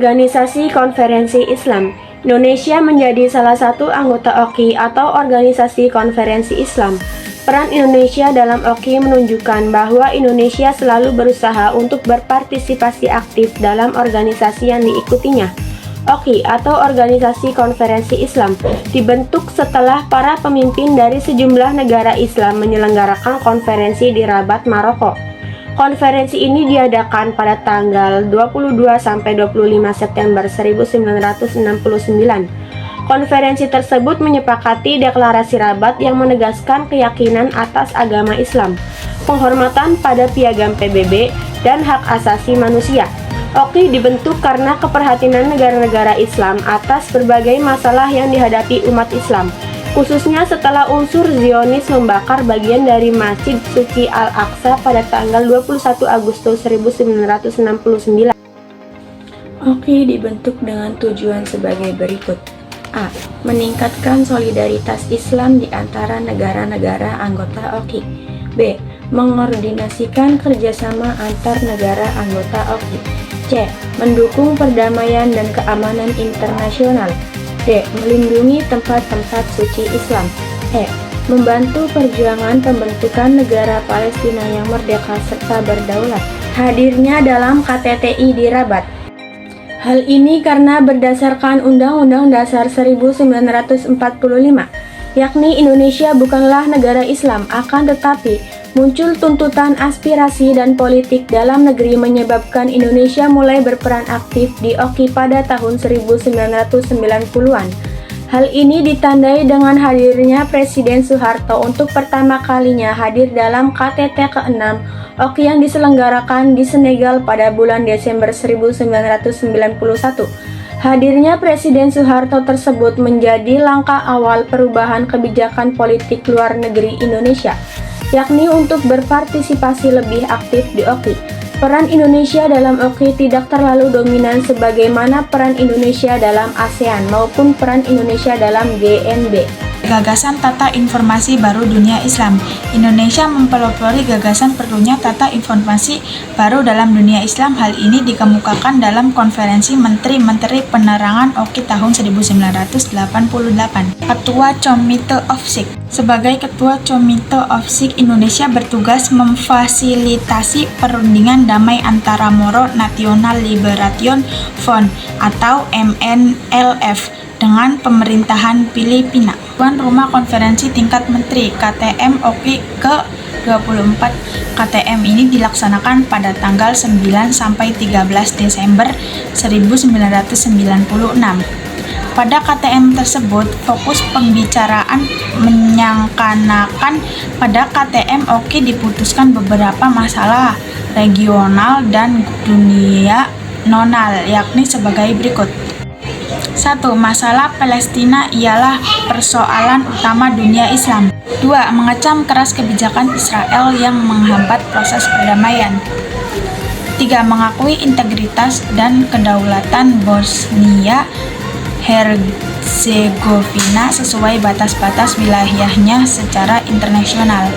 Organisasi Konferensi Islam Indonesia menjadi salah satu anggota OKI atau Organisasi Konferensi Islam. Peran Indonesia dalam OKI menunjukkan bahwa Indonesia selalu berusaha untuk berpartisipasi aktif dalam organisasi yang diikutinya. OKI atau Organisasi Konferensi Islam dibentuk setelah para pemimpin dari sejumlah negara Islam menyelenggarakan konferensi di Rabat, Maroko. Konferensi ini diadakan pada tanggal 22-25 September 1969. Konferensi tersebut menyepakati deklarasi Rabat yang menegaskan keyakinan atas agama Islam, penghormatan pada piagam PBB, dan hak asasi manusia. OKI dibentuk karena keprihatinan negara-negara Islam atas berbagai masalah yang dihadapi umat Islam, khususnya setelah unsur Zionis membakar bagian dari Masjid Suci Al-Aqsa pada tanggal 21 Agustus 1969. OKI dibentuk dengan tujuan sebagai berikut. A. Meningkatkan solidaritas Islam di antara negara-negara anggota OKI. B. Mengordinasikan kerjasama antar negara anggota OKI. C. Mendukung perdamaian dan keamanan internasional. D. Melindungi tempat-tempat suci Islam. E. Membantu perjuangan pembentukan negara Palestina yang merdeka serta berdaulat. Hadirnya dalam KTTI di Rabat. Hal ini karena berdasarkan Undang-Undang Dasar 1945, yakni Indonesia bukanlah negara Islam, akan tetapi muncul tuntutan aspirasi dan politik dalam negeri menyebabkan Indonesia mulai berperan aktif di OKI pada tahun 1990-an. Hal ini ditandai dengan hadirnya Presiden Soeharto untuk pertama kalinya hadir dalam KTT ke-6 OKI yang diselenggarakan di Senegal pada bulan Desember 1991. Hadirnya Presiden Soeharto tersebut menjadi langkah awal perubahan kebijakan politik luar negeri Indonesia, yakni untuk berpartisipasi lebih aktif di OKI. Peran Indonesia dalam OKI tidak terlalu dominan sebagaimana peran Indonesia dalam ASEAN maupun peran Indonesia dalam GNB. Gagasan Tata Informasi Baru Dunia Islam. Indonesia mempelopori gagasan perlunya tata informasi baru dalam dunia Islam. Hal ini dikemukakan dalam Konferensi Menteri-Menteri Penerangan OKI tahun 1988. Ketua Komite OFSIC. Sebagai Ketua Komite OFSIC, Indonesia bertugas memfasilitasi perundingan damai antara Moro National Liberation Front atau MNLF dengan pemerintahan Filipina. Tuan rumah konferensi tingkat menteri KTM OKI ke-24. KTM ini dilaksanakan pada tanggal 9 sampai 13 Desember 1996. Pada KTM tersebut, fokus pembicaraan menyangkanakan pada KTM OKI diputuskan beberapa masalah regional dan dunia nonal, yakni sebagai berikut. 1. Masalah Palestina ialah persoalan utama dunia Islam. 2. Mengecam keras kebijakan Israel yang menghambat proses perdamaian. 3. Mengakui integritas dan kedaulatan Bosnia Herzegovina sesuai batas-batas wilayahnya secara internasional.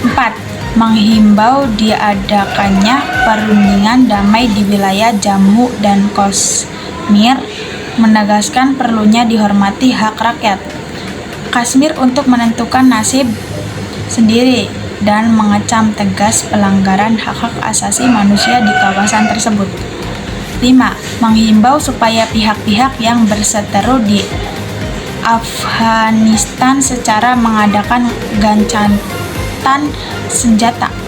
4. Menghimbau diadakannya perundingan damai di wilayah Jammu dan Kashmir, menegaskan perlunya dihormati hak rakyat Kashmir untuk menentukan nasib sendiri dan mengecam tegas pelanggaran hak-hak asasi manusia di kawasan tersebut. 5. Menghimbau supaya pihak-pihak yang berseteru di Afghanistan secara mengadakan gencatan senjata